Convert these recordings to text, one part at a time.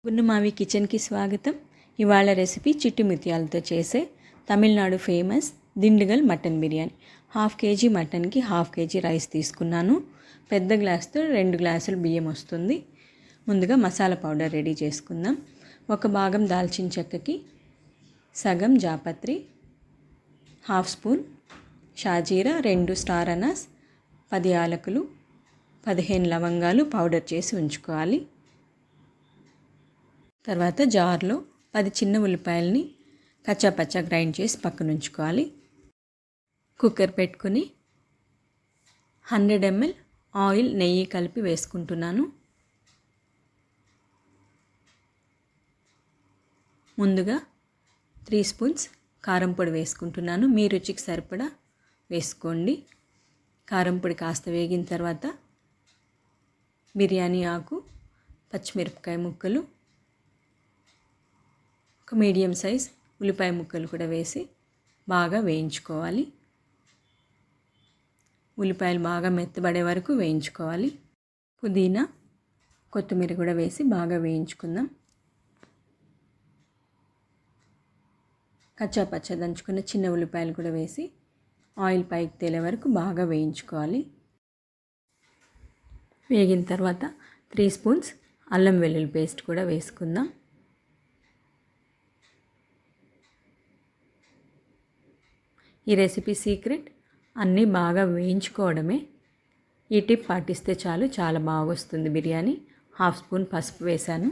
గున్నమావి కిచెన్కి స్వాగతం. ఇవాళ రెసిపీ చిట్టి ముత్యాలతో చేసే Tamil Nadu famous Dindigul mutton biryani. 1/2 kg మటన్కి 1/2 kg rice తీసుకున్నాను. పెద్ద గ్లాస్తో 2 గ్లాసులు బియ్యం వస్తుంది. ముందుగా మసాలా పౌడర్ రెడీ చేసుకుందాం. 1 భాగం దాల్చిన చెక్కకి సగం జాపత్రి, 1/2 స్పూన్ షాజీరా, 2 స్టార్ అనాస్, 10 యాలకులు, 15 లవంగాలు పౌడర్ చేసి ఉంచుకోవాలి. తర్వాత జార్లో 10 చిన్న ఉల్లిపాయలని కచ్చాపచ్చా గ్రైండ్ చేసి పక్కన ఉంచుకోవాలి. కుక్కర్ పెట్టుకుని 100 ml ఆయిల్, నెయ్యి కలిపి వేసుకుంటున్నాను. ముందుగా 3 స్పూన్స్ కారం పొడి వేసుకుంటున్నాను. మీ రుచికి సరిపడా వేసుకోండి. కారం పొడి కాస్త వేగిన తర్వాత బిర్యానీ ఆకు, పచ్చిమిరపకాయ ముక్కలు, ఒక మీడియం సైజ్ ఉల్లిపాయ ముక్కలు కూడా వేసి బాగా వేయించుకోవాలి. ఉల్లిపాయలు బాగా మెత్తబడే వరకు వేయించుకోవాలి. పుదీనా, కొత్తిమీర కూడా వేసి బాగా వేయించుకుందాం. కచ్చాపచ్చా దంచుకున్న చిన్న ఉల్లిపాయలు కూడా వేసి ఆయిల్ పైకి తేలే వరకు బాగా వేయించుకోవాలి. వేగిన తర్వాత 3 స్పూన్స్ అల్లం వెల్లుల్లి పేస్ట్ కూడా వేసుకుందాం. ఈ రెసిపీ సీక్రెట్ అన్నీ బాగా వేయించుకోవడమే. ఈ టిప్ పాటిస్తే చాలు, చాలా బాగా వస్తుంది బిర్యానీ. 1/2 స్పూన్ పసుపు వేశాను.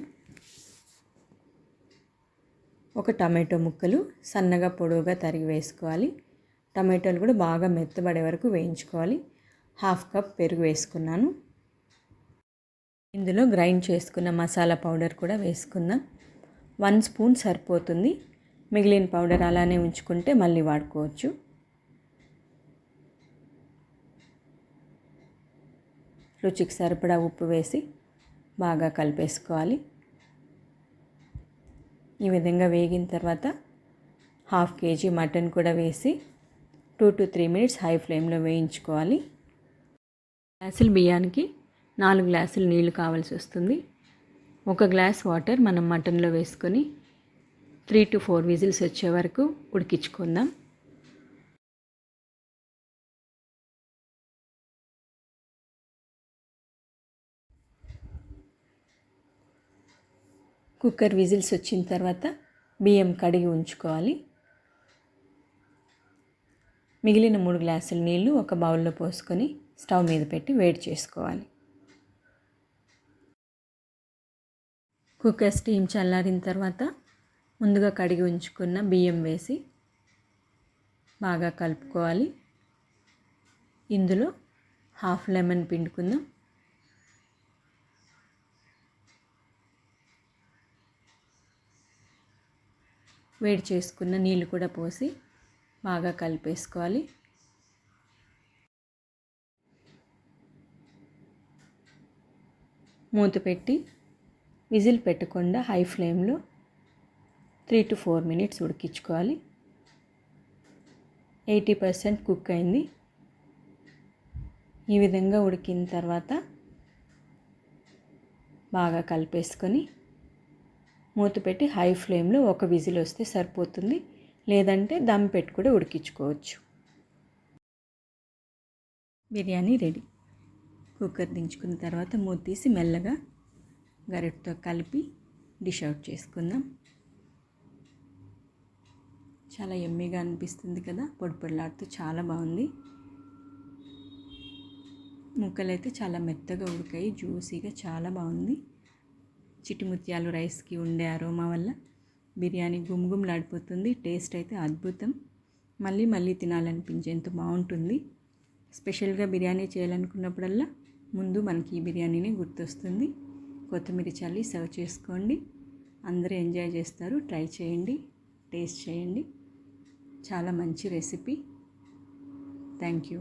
ఒక టమాటో ముక్కలు సన్నగా పొడవుగా తరిగి వేసుకోవాలి. టమాటోలు కూడా బాగా మెత్తబడే వరకు వేయించుకోవాలి. 1/2 కప్ పెరుగు వేసుకున్నాను. ఇందులో గ్రైండ్ చేసుకున్న మసాలా పౌడర్ కూడా వేసుకుందాం. 1 స్పూన్ సరిపోతుంది. మిగిలిన పౌడర్ అలానే ఉంచుకుంటే మళ్ళీ వాడుకోవచ్చు. రుచికి సరిపడా ఉప్పు వేసి బాగా కలిపేసుకోవాలి. ఈ విధంగా వేగిన తర్వాత 1/2 kg మటన్ కూడా వేసి 2 to 3 minutes హై ఫ్లేమ్లో వేయించుకోవాలి. గ్లాసుల బియ్యానికి 4 గ్లాసులు నీళ్లు కావాల్సి వస్తుంది. 1 గ్లాస్ వాటర్ మనం మటన్లో వేసుకొని 3 to 4 విజిల్స్ వచ్చే వరకు ఉడికించుకుందాం. కుక్కర్ విజిల్స్ వచ్చిన తర్వాత బియ్యం కడిగి ఉంచుకోవాలి. మిగిలిన 3 గ్లాసుల నీళ్లు ఒక బౌల్లో పోసుకొని స్టవ్ మీద పెట్టి వేడి చేసుకోవాలి. కుక్కర్ స్టీమ్ చల్లారిన తర్వాత ముందుగా కడిగి ఉంచుకున్న బియ్యం వేసి బాగా కలుపుకోవాలి. ఇందులో 1/2 లెమన్ పిండుకుందాం. వేడి చేసుకున్న నీళ్ళు కూడా పోసి బాగా కలిపేసుకోవాలి. మూత పెట్టి విజిల్ పెట్టకుండా హై ఫ్లేమ్లో 3 to 4 minutes ఉడికించుకోవాలి. 80% కుక్ అయింది. ఈ విధంగా ఉడికిన తర్వాత బాగా కలిపేసుకొని మూత పెట్టి హై ఫ్లేమ్లో 1 విజిల్ వస్తే సరిపోతుంది. లేదంటే దమ్ పెట్టి కూడా ఉడికించుకోవచ్చు. బిర్యానీ రెడీ. కుక్కర్ దించుకున్న తర్వాత మూత తీసి మెల్లగా గరిటతో కలిపి డిష్ అవుట్ చేసుకుందాం. చాలా యమ్మీగా అనిపిస్తుంది కదా, పొడి పొడిలాడుతూ చాలా బాగుంది. ముక్కలు అయితే చాలా మెత్తగా ఉడికాయి, జ్యూసీగా చాలా బాగుంది. చిట్టి ముత్యాలు రైస్కి ఉండే అరోమా వల్ల బిర్యానీ గుమ్గుమ్లాడిపోతుంది. టేస్ట్ అయితే అద్భుతం. మళ్ళీ మళ్ళీ తినాలనిపించేంత బాగుంటుంది. స్పెషల్గా బిర్యానీ చేయాలనుకున్నప్పుడల్లా ముందు మనకి ఈ బిర్యానీనే గుర్తొస్తుంది. కొత్తిమీర చల్లి సర్వ్ చేసుకోండి. అందరూ ఎంజాయ్ చేస్తారు. ట్రై చేయండి, టేస్ట్ చేయండి. చాలా మంచి రెసిపీ. Thank you.